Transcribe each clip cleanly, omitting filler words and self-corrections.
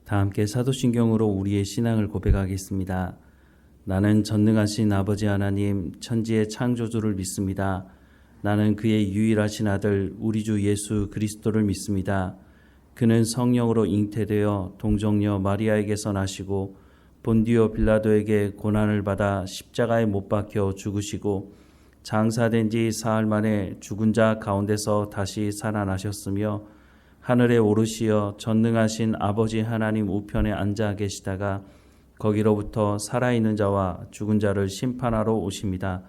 다 함께 사도신경으로 우리의 신앙을 고백하겠습니다. 나는 전능하신 아버지 하나님 천지의 창조주를 믿습니다. 나는 그의 유일하신 아들 우리 주 예수 그리스도를 믿습니다. 그는 성령으로 잉태되어 동정녀 마리아에게서 나시고 본디오 빌라도에게 고난을 받아 십자가에 못 박혀 죽으시고 장사된 지 사흘 만에 죽은 자 가운데서 다시 살아나셨으며 하늘에 오르시어 전능하신 아버지 하나님 우편에 앉아 계시다가 거기로부터 살아있는 자와 죽은 자를 심판하러 오십니다.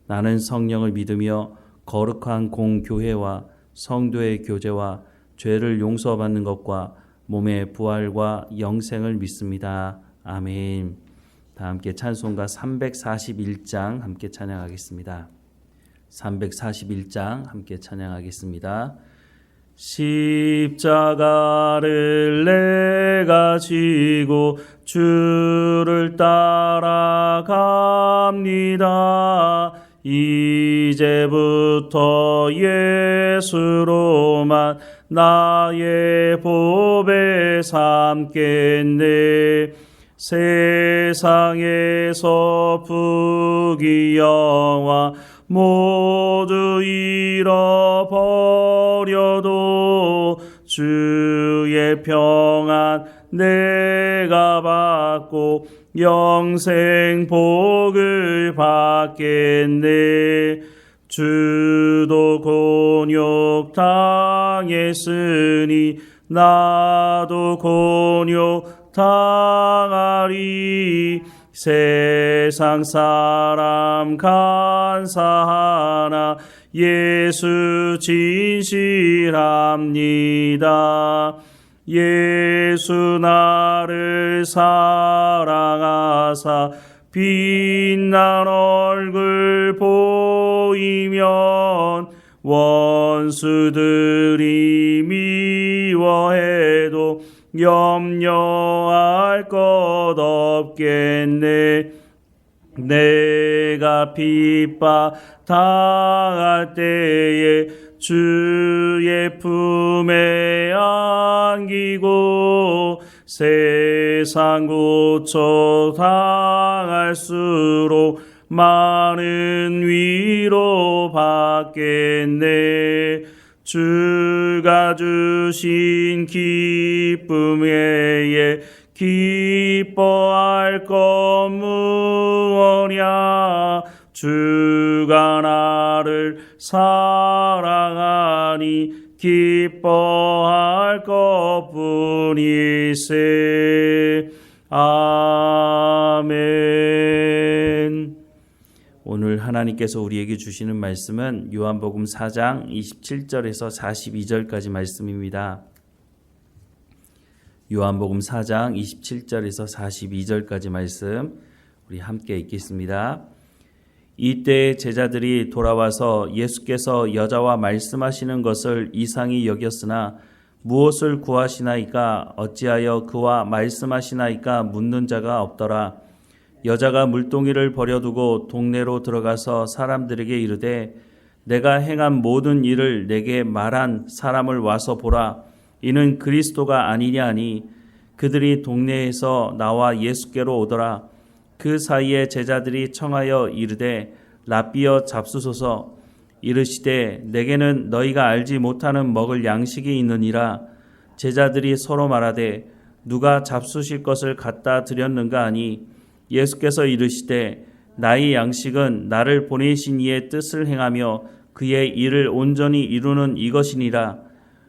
나는 성령을 믿으며 거룩한 공교회와 성도의 교제와 죄를 용서받는 것과 몸의 부활과 영생을 믿습니다. 아멘. 다 함께 찬송가 341장 함께 찬양하겠습니다. 341장 함께 찬양하겠습니다. 십자가를 내가 지고 주를 따라갑니다. 이제부터 예수로만 나의 보배 삼겠네. 세상에서 부귀영화 모두 잃어버려도 주의 평안 내가 받고 영생 복을 받겠네. 주도 곤욕 당했으니 나도 곤욕 당하리. 세상 사람 간사하나 예수 진실합니다. 예수 나를 사랑하사 빛난 얼굴 보이면 원수들이 미워해도 염려할 것 없겠네. 내가 핍박 당할 때에 주의 품에 안기고 세상 고초 당할수록 많은 위로 받겠네. 주가 주신 기쁨 외에 기뻐할 것 무엇이냐. 주가 나를 사랑하니 기뻐할 것뿐일세. 아멘. 오늘 하나님께서 우리에게 주시는 말씀은 요한복음 4장 27절에서 42절까지 말씀입니다. 요한복음 4장 27절에서 42절까지 말씀 우리 함께 읽겠습니다. 이때 제자들이 돌아와서 예수께서 여자와 말씀하시는 것을 이상히 여겼으나 무엇을 구하시나이까 어찌하여 그와 말씀하시나이까 묻는 자가 없더라. 여자가 물동이를 버려두고 동네로 들어가서 사람들에게 이르되 내가 행한 모든 일을 내게 말한 사람을 와서 보라. 이는 그리스도가 아니냐 하니 그들이 동네에서 나와 예수께로 오더라. 그 사이에 제자들이 청하여 이르되 랍비여 잡수소서. 이르시되 내게는 너희가 알지 못하는 먹을 양식이 있느니라. 제자들이 서로 말하되 누가 잡수실 것을 갖다 드렸는가 하니 예수께서 이르시되 나의 양식은 나를 보내신 이의 뜻을 행하며 그의 일을 온전히 이루는 이것이니라.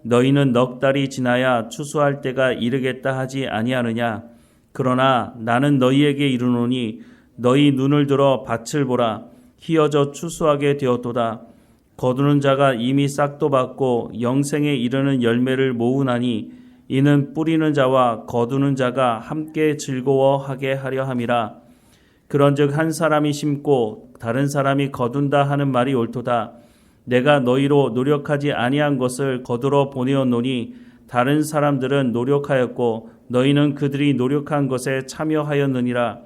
너희는 넉 달이 지나야 추수할 때가 이르겠다 하지 아니하느냐. 그러나 나는 너희에게 이르노니 너희 눈을 들어 밭을 보라. 희어져 추수하게 되었도다. 거두는 자가 이미 싹도 받고 영생에 이르는 열매를 모으나니 이는 뿌리는 자와 거두는 자가 함께 즐거워하게 하려 함이라. 그런즉 한 사람이 심고 다른 사람이 거둔다 하는 말이 옳도다. 내가 너희로 노력하지 아니한 것을 거두러 보내었노니 다른 사람들은 노력하였고 너희는 그들이 노력한 것에 참여하였느니라.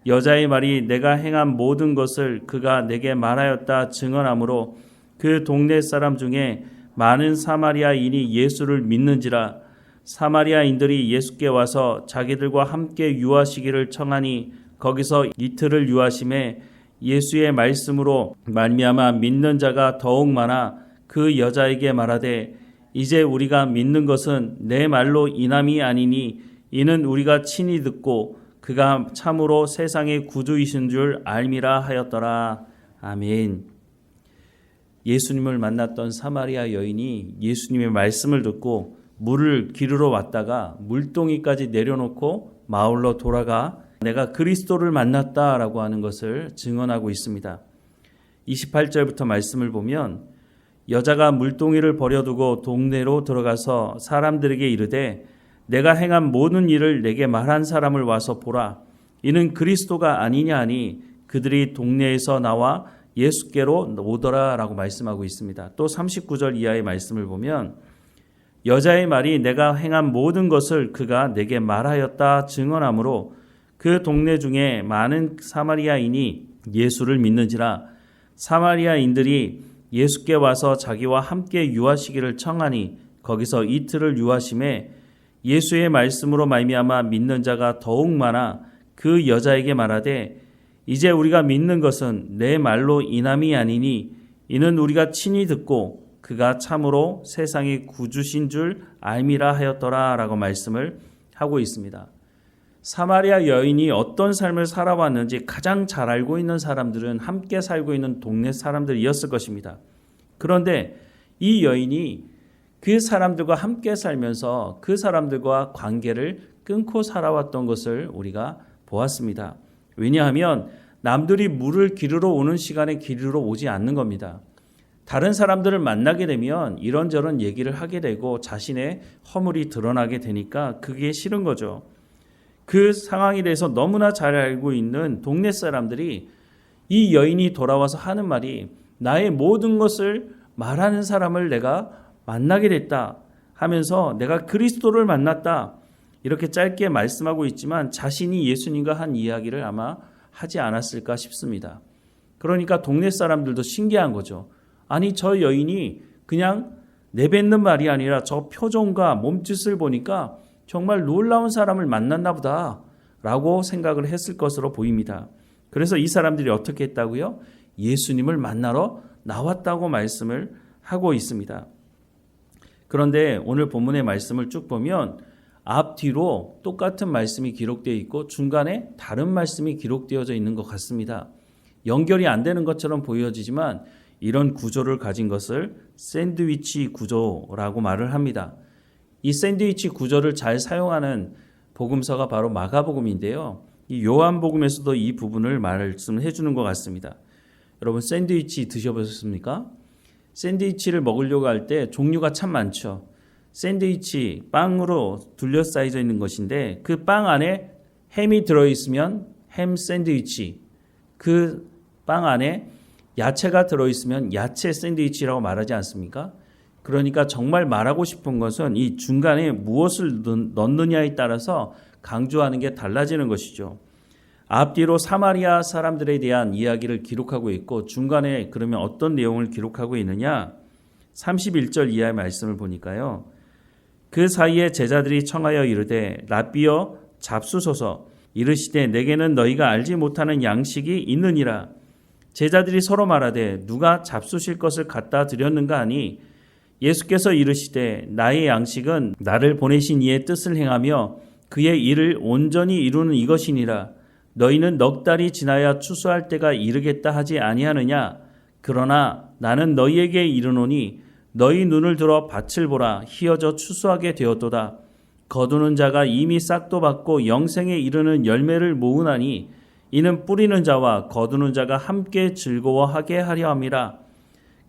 여자의 말이 내가 행한 모든 것을 그가 내게 말하였다 증언하므로 그 동네 사람 중에 많은 사마리아인이 예수를 믿는지라. 사마리아인들이 예수께 와서 자기들과 함께 유하시기를 청하니 거기서 이틀을 유하심에 예수의 말씀으로 말미암아 믿는 자가 더욱 많아 그 여자에게 말하되 이제 우리가 믿는 것은 내 말로 인함이 아니니 이는 우리가 친히 듣고 그가 참으로 세상의 구주이신 줄 알미라 하였더라. 아멘. 예수님을 만났던 사마리아 여인이 예수님의 말씀을 듣고 물을 기르러 왔다가 물동이까지 내려놓고 마을로 돌아가 내가 그리스도를 만났다라고 하는 것을 증언하고 있습니다. 28절부터 말씀을 보면 여자가 물동이를 버려두고 동네로 들어가서 사람들에게 이르되 내가 행한 모든 일을 내게 말한 사람을 와서 보라. 이는 그리스도가 아니냐 하니 그들이 동네에서 나와 예수께로 오더라 라고 말씀하고 있습니다. 또 39절 이하의 말씀을 보면 여자의 말이 내가 행한 모든 것을 그가 내게 말하였다 증언하므로 그 동네 중에 많은 사마리아인이 예수를 믿는지라. 사마리아인들이 예수께 와서 자기와 함께 유하시기를 청하니 거기서 이틀을 유하심에 예수의 말씀으로 말미암아 믿는 자가 더욱 많아 그 여자에게 말하되 이제 우리가 믿는 것은 내 말로 인함이 아니니 이는 우리가 친히 듣고 그가 참으로 세상의 구주신 줄 알미라 하였더라 라고 말씀을 하고 있습니다. 사마리아 여인이 어떤 삶을 살아왔는지 가장 잘 알고 있는 사람들은 함께 살고 있는 동네 사람들이었을 것입니다. 그런데 이 여인이 그 사람들과 함께 살면서 그 사람들과 관계를 끊고 살아왔던 것을 우리가 보았습니다. 왜냐하면 남들이 물을 기르러 오는 시간에 기르러 오지 않는 겁니다. 다른 사람들을 만나게 되면 이런저런 얘기를 하게 되고 자신의 허물이 드러나게 되니까 그게 싫은 거죠. 그 상황에 대해서 너무나 잘 알고 있는 동네 사람들이 이 여인이 돌아와서 하는 말이 나의 모든 것을 말하는 사람을 내가 만나게 됐다 하면서 내가 그리스도를 만났다 이렇게 짧게 말씀하고 있지만 자신이 예수님과 한 이야기를 아마 하지 않았을까 싶습니다. 그러니까 동네 사람들도 신기한 거죠. 아니 저 여인이 그냥 내뱉는 말이 아니라 저 표정과 몸짓을 보니까 정말 놀라운 사람을 만났나 보다 라고 생각을 했을 것으로 보입니다. 그래서 이 사람들이 어떻게 했다고요? 예수님을 만나러 나왔다고 말씀을 하고 있습니다. 그런데 오늘 본문의 말씀을 쭉 보면 앞뒤로 똑같은 말씀이 기록되어 있고 중간에 다른 말씀이 기록되어져 있는 것 같습니다. 연결이 안 되는 것처럼 보여지지만 이런 구조를 가진 것을 샌드위치 구조라고 말을 합니다. 이 샌드위치 구조를 잘 사용하는 복음서가 바로 마가복음인데요. 이 요한복음에서도 이 부분을 말씀해 주는 것 같습니다. 여러분 샌드위치 드셔보셨습니까? 샌드위치를 먹으려고 할 때 종류가 참 많죠. 샌드위치 빵으로 둘러싸여져 있는 것인데 그 빵 안에 햄이 들어있으면 햄 샌드위치, 그 빵 안에 야채가 들어있으면 야채 샌드위치라고 말하지 않습니까? 그러니까 정말 말하고 싶은 것은 이 중간에 무엇을 넣느냐에 따라서 강조하는 게 달라지는 것이죠. 앞뒤로 사마리아 사람들에 대한 이야기를 기록하고 있고 중간에 그러면 어떤 내용을 기록하고 있느냐? 31절 이하의 말씀을 보니까요. 그 사이에 제자들이 청하여 이르되 랍비여 잡수소서 이르시되 내게는 너희가 알지 못하는 양식이 있느니라. 제자들이 서로 말하되 누가 잡수실 것을 갖다 드렸는가 하니 예수께서 이르시되 나의 양식은 나를 보내신 이의 뜻을 행하며 그의 일을 온전히 이루는 이것이니라. 너희는 넉 달이 지나야 추수할 때가 이르겠다 하지 아니하느냐. 그러나 나는 너희에게 이르노니 너희 눈을 들어 밭을 보라. 희어져 추수하게 되었도다. 거두는 자가 이미 싹도 받고 영생에 이르는 열매를 모으나니 이는 뿌리는 자와 거두는 자가 함께 즐거워하게 하려 함이라.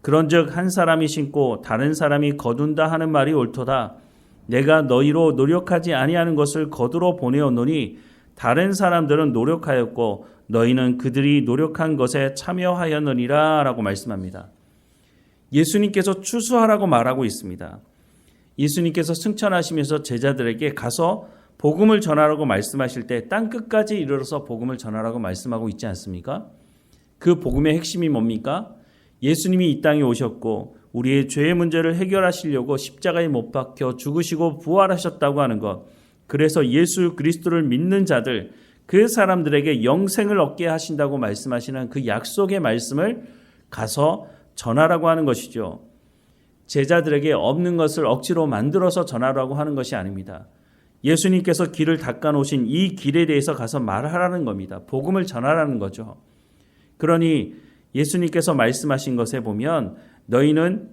그런즉 한 사람이 심고 다른 사람이 거둔다 하는 말이 옳도다. 내가 너희로 노력하지 아니하는 것을 거두러 보내었노니 다른 사람들은 노력하였고 너희는 그들이 노력한 것에 참여하였느니라 라고 말씀합니다. 예수님께서 추수하라고 말하고 있습니다. 예수님께서 승천하시면서 제자들에게 가서 복음을 전하라고 말씀하실 때 땅끝까지 이르러서 복음을 전하라고 말씀하고 있지 않습니까? 그 복음의 핵심이 뭡니까? 예수님이 이 땅에 오셨고 우리의 죄의 문제를 해결하시려고 십자가에 못 박혀 죽으시고 부활하셨다고 하는 것, 그래서 예수 그리스도를 믿는 자들, 그 사람들에게 영생을 얻게 하신다고 말씀하시는 그 약속의 말씀을 가서 전하라고 하는 것이죠. 제자들에게 없는 것을 억지로 만들어서 전하라고 하는 것이 아닙니다. 예수님께서 길을 닦아놓으신 이 길에 대해서 가서 말하라는 겁니다. 복음을 전하라는 거죠. 그러니 예수님께서 말씀하신 것에 보면 너희는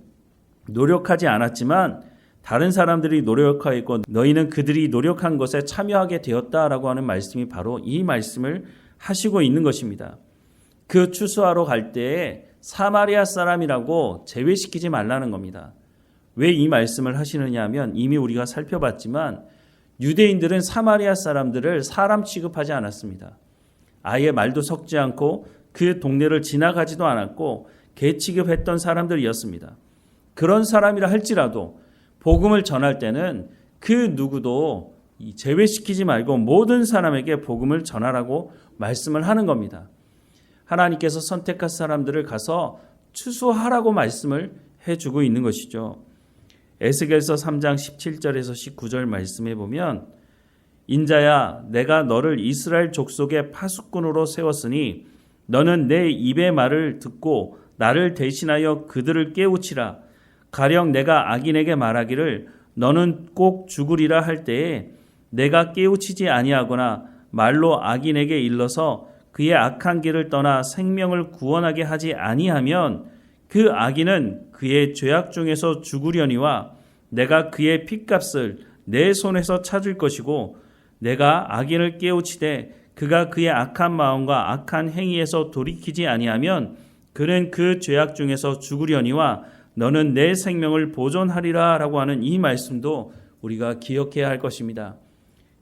노력하지 않았지만 다른 사람들이 노력하였고 너희는 그들이 노력한 것에 참여하게 되었다라고 하는 말씀이 바로 이 말씀을 하시고 있는 것입니다. 그 추수하러 갈 때에 사마리아 사람이라고 제외시키지 말라는 겁니다. 왜 이 말씀을 하시느냐 하면 이미 우리가 살펴봤지만 유대인들은 사마리아 사람들을 사람 취급하지 않았습니다. 아예 말도 섞지 않고 그 동네를 지나가지도 않았고 개 취급했던 사람들이었습니다. 그런 사람이라 할지라도 복음을 전할 때는 그 누구도 제외시키지 말고 모든 사람에게 복음을 전하라고 말씀을 하는 겁니다. 하나님께서 선택한 사람들을 가서 추수하라고 말씀을 해주고 있는 것이죠. 에스겔서 3장 17절에서 19절 말씀해 보면 인자야 내가 너를 이스라엘 족속의 파수꾼으로 세웠으니 너는 내 입의 말을 듣고 나를 대신하여 그들을 깨우치라. 가령 내가 악인에게 말하기를 너는 꼭 죽으리라 할 때에 내가 깨우치지 아니하거나 말로 악인에게 일러서 그의 악한 길을 떠나 생명을 구원하게 하지 아니하면 그 악인은 그의 죄악 중에서 죽으려니와 내가 그의 핏값을 내 손에서 찾을 것이고 내가 악인을 깨우치되 그가 그의 악한 마음과 악한 행위에서 돌이키지 아니하면 그는 그 죄악 중에서 죽으려니와 너는 내 생명을 보존하리라 라고 하는 이 말씀도 우리가 기억해야 할 것입니다.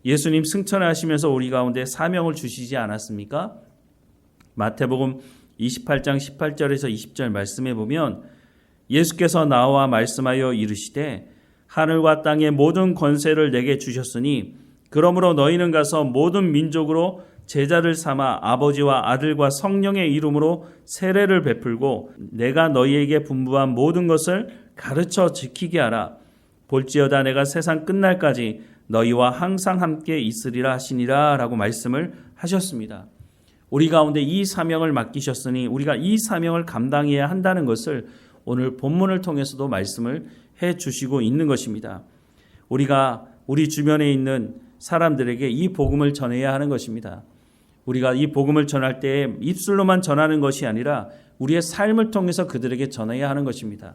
예수님 승천하시면서 우리 가운데 사명을 주시지 않았습니까? 마태복음 28장 18절에서 20절 말씀해 보면 예수께서 나와 말씀하여 이르시되 하늘과 땅의 모든 권세를 내게 주셨으니 그러므로 너희는 가서 모든 민족으로 제자를 삼아 아버지와 아들과 성령의 이름으로 세례를 베풀고 내가 너희에게 분부한 모든 것을 가르쳐 지키게 하라. 볼지어다 내가 세상 끝날까지 너희와 항상 함께 있으리라 하시니라 라고 말씀을 하셨습니다. 우리 가운데 이 사명을 맡기셨으니 우리가 이 사명을 감당해야 한다는 것을 오늘 본문을 통해서도 말씀을 해주시고 있는 것입니다. 우리가 우리 주변에 있는 사람들에게 이 복음을 전해야 하는 것입니다. 우리가 이 복음을 전할 때 입술로만 전하는 것이 아니라 우리의 삶을 통해서 그들에게 전해야 하는 것입니다.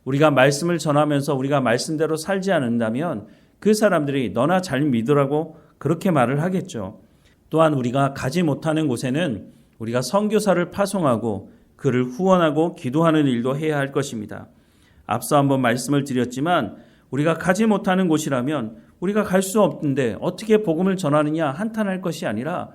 우리가 말씀을 전하면서 우리가 말씀대로 살지 않는다면 그 사람들이 너나 잘 믿으라고 그렇게 말을 하겠죠. 또한 우리가 가지 못하는 곳에는 우리가 선교사를 파송하고 그를 후원하고 기도하는 일도 해야 할 것입니다. 앞서 한번 말씀을 드렸지만 우리가 가지 못하는 곳이라면 우리가 갈 수 없는데 어떻게 복음을 전하느냐 한탄할 것이 아니라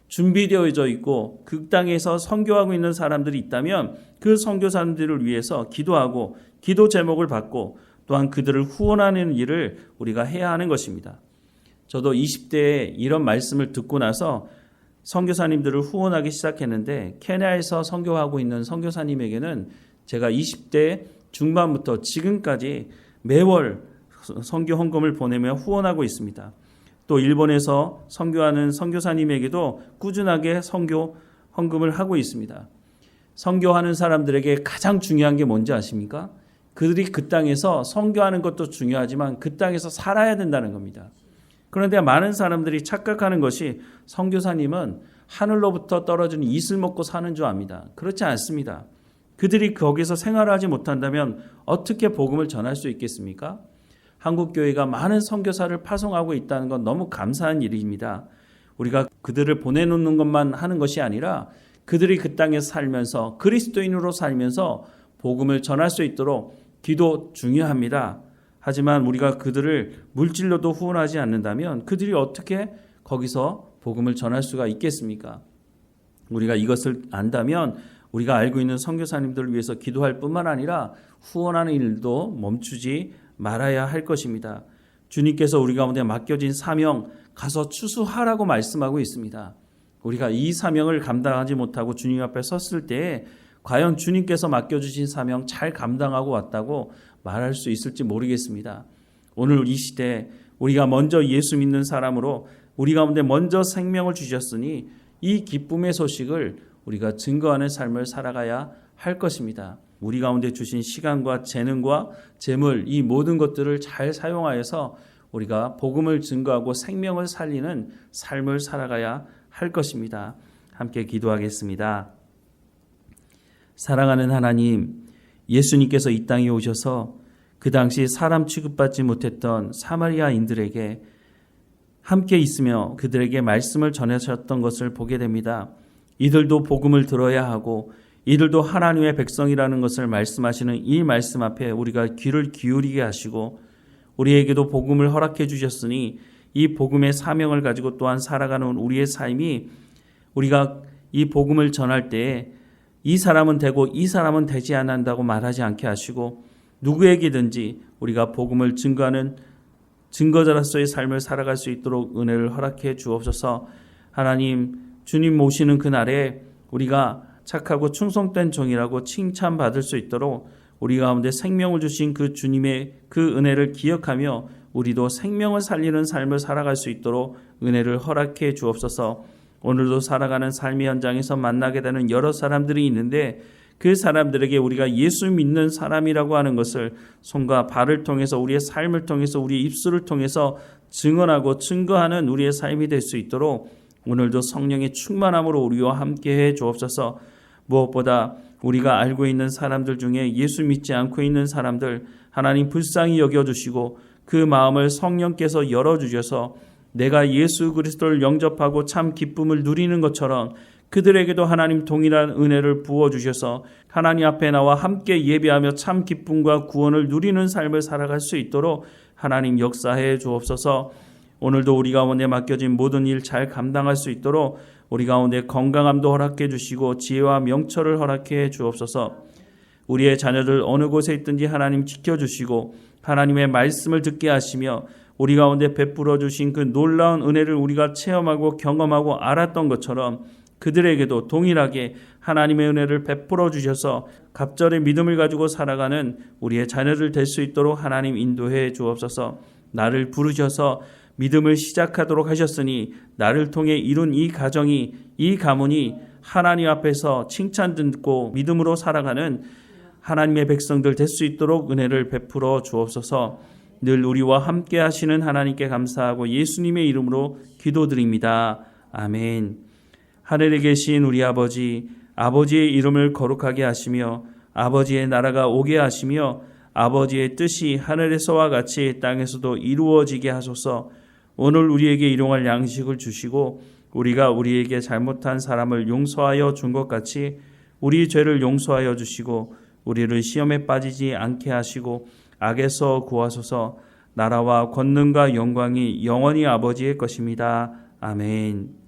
준비되어져 있고 그 땅에서 선교하고 있는 사람들이 있다면 그 선교사들을 위해서 기도하고 기도 제목을 받고 또한 그들을 후원하는 일을 우리가 해야 하는 것입니다. 저도 20대에 이런 말씀을 듣고 나서 선교사님들을 후원하기 시작했는데 케냐에서 선교하고 있는 선교사님에게는 제가 20대 중반부터 지금까지 매월 선교 헌금을 보내며 후원하고 있습니다. 또 일본에서 선교하는 선교사님에게도 꾸준하게 선교 헌금을 하고 있습니다. 선교하는 사람들에게 가장 중요한 게 뭔지 아십니까? 그들이 그 땅에서 선교하는 것도 중요하지만 그 땅에서 살아야 된다는 겁니다. 그런데 많은 사람들이 착각하는 것이 선교사님은 하늘로부터 떨어지는 이슬 먹고 사는 줄 압니다. 그렇지 않습니다. 그들이 거기서 생활하지 못한다면 어떻게 복음을 전할 수 있겠습니까? 한국교회가 많은 선교사를 파송하고 있다는 건 너무 감사한 일입니다. 우리가 그들을 보내놓는 것만 하는 것이 아니라 그들이 그 땅에서 살면서 그리스도인으로 살면서 복음을 전할 수 있도록 기도 중요합니다. 하지만 우리가 그들을 물질로도 후원하지 않는다면 그들이 어떻게 거기서 복음을 전할 수가 있겠습니까? 우리가 이것을 안다면 우리가 알고 있는 선교사님들을 위해서 기도할 뿐만 아니라 후원하는 일도 멈추지 말아야 할 것입니다. 주님께서 우리 가운데 맡겨진 사명 가서 추수하라고 말씀하고 있습니다. 우리가 이 사명을 감당하지 못하고 주님 앞에 섰을 때 과연 주님께서 맡겨주신 사명 잘 감당하고 왔다고 말할 수 있을지 모르겠습니다. 오늘 이 시대 우리가 먼저 예수 믿는 사람으로 우리 가운데 먼저 생명을 주셨으니 이 기쁨의 소식을 우리가 증거하는 삶을 살아가야 할 것입니다. 우리 가운데 주신 시간과 재능과 재물 이 모든 것들을 잘 사용하여서 우리가 복음을 증거하고 생명을 살리는 삶을 살아가야 할 것입니다. 함께 기도하겠습니다. 사랑하는 하나님, 예수님께서 이 땅에 오셔서 그 당시 사람 취급받지 못했던 사마리아인들에게 함께 있으며 그들에게 말씀을 전하셨던 것을 보게 됩니다. 이들도 복음을 들어야 하고 이들도 하나님의 백성이라는 것을 말씀하시는 이 말씀 앞에 우리가 귀를 기울이게 하시고 우리에게도 복음을 허락해 주셨으니 이 복음의 사명을 가지고 또한 살아가는 우리의 삶이 우리가 이 복음을 전할 때에 이 사람은 되고 이 사람은 되지 않는다고 말하지 않게 하시고 누구에게든지 우리가 복음을 증거하는 증거자로서의 삶을 살아갈 수 있도록 은혜를 허락해 주옵소서. 하나님, 주님 모시는 그날에 우리가 착하고 충성된 종이라고 칭찬받을 수 있도록 우리 가운데 생명을 주신 그 주님의 그 은혜를 기억하며 우리도 생명을 살리는 삶을 살아갈 수 있도록 은혜를 허락해 주옵소서. 오늘도 살아가는 삶의 현장에서 만나게 되는 여러 사람들이 있는데 그 사람들에게 우리가 예수 믿는 사람이라고 하는 것을 손과 발을 통해서 우리의 삶을 통해서 우리의 입술을 통해서 증언하고 증거하는 우리의 삶이 될 수 있도록 오늘도 성령의 충만함으로 우리와 함께해 주옵소서. 무엇보다 우리가 알고 있는 사람들 중에 예수 믿지 않고 있는 사람들 하나님 불쌍히 여겨주시고 그 마음을 성령께서 열어주셔서 내가 예수 그리스도를 영접하고 참 기쁨을 누리는 것처럼 그들에게도 하나님 동일한 은혜를 부어주셔서 하나님 앞에 나와 함께 예배하며 참 기쁨과 구원을 누리는 삶을 살아갈 수 있도록 하나님 역사해 주옵소서. 오늘도 우리 가운데 맡겨진 모든 일 잘 감당할 수 있도록 우리 가운데 건강함도 허락해 주시고 지혜와 명철을 허락해 주옵소서. 우리의 자녀들 어느 곳에 있든지 하나님 지켜주시고 하나님의 말씀을 듣게 하시며 우리 가운데 베풀어 주신 그 놀라운 은혜를 우리가 체험하고 경험하고 알았던 것처럼 그들에게도 동일하게 하나님의 은혜를 베풀어 주셔서 갑절의 믿음을 가지고 살아가는 우리의 자녀들 될 수 있도록 하나님 인도해 주옵소서. 나를 부르셔서 믿음을 시작하도록 하셨으니 나를 통해 이룬 이 가정이 이 가문이 하나님 앞에서 칭찬 듣고 믿음으로 살아가는 하나님의 백성들 될 수 있도록 은혜를 베풀어 주옵소서. 늘 우리와 함께 하시는 하나님께 감사하고 예수님의 이름으로 기도드립니다. 아멘. 하늘에 계신 우리 아버지, 아버지의 이름을 거룩하게 하시며 아버지의 나라가 오게 하시며 아버지의 뜻이 하늘에서와 같이 땅에서도 이루어지게 하소서. 오늘 우리에게 일용할 양식을 주시고 우리가 우리에게 잘못한 사람을 용서하여 준 것 같이 우리 죄를 용서하여 주시고 우리를 시험에 빠지지 않게 하시고 악에서 구하소서. 나라와 권능과 영광이 영원히 아버지의 것입니다. 아멘.